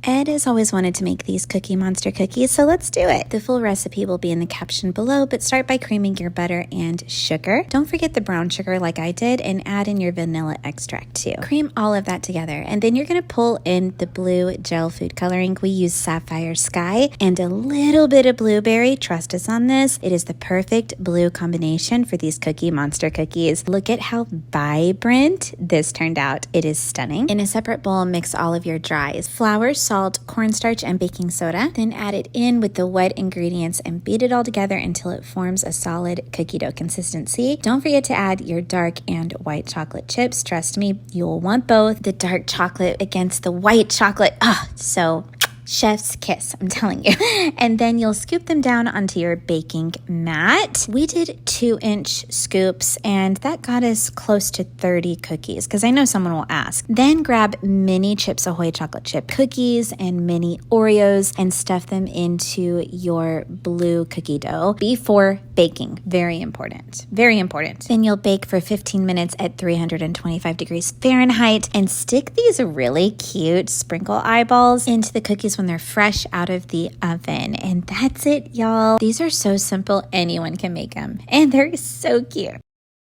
Ed has always wanted to make these Cookie Monster cookies, so let's do it. The full recipe will be in the caption below, but start by creaming your butter and sugar. Don't forget the brown sugar like I did, and add in your vanilla extract too. Cream all of that together, and then you're gonna pull in the blue gel food coloring. We use Sapphire Sky and a little bit of blueberry. Trust us on this. It is the perfect blue combination for these Cookie Monster cookies. Look at how vibrant this turned out. It is stunning. In a separate bowl, mix all of your dries. Flour, salt, cornstarch, and baking soda. Then add it in with the wet ingredients and beat it all together until it forms a solid cookie dough consistency. Don't forget to add your dark and white chocolate chips. Trust me, you'll want both. The dark chocolate against the white chocolate. So chef's kiss, I'm telling you. And then you'll scoop them down onto your baking mat. We did 2-inch scoops, and that got us close to 30 cookies, because I know someone will ask. Then grab mini Chips Ahoy chocolate chip cookies and mini Oreos and stuff them into your blue cookie dough before baking. Very important. Very important. Then you'll bake for 15 minutes at 325 degrees Fahrenheit and stick these really cute sprinkle eyeballs into the cookies when they're fresh out of the oven. And that's it, y'all. These are so simple, anyone can make them. And they're so cute.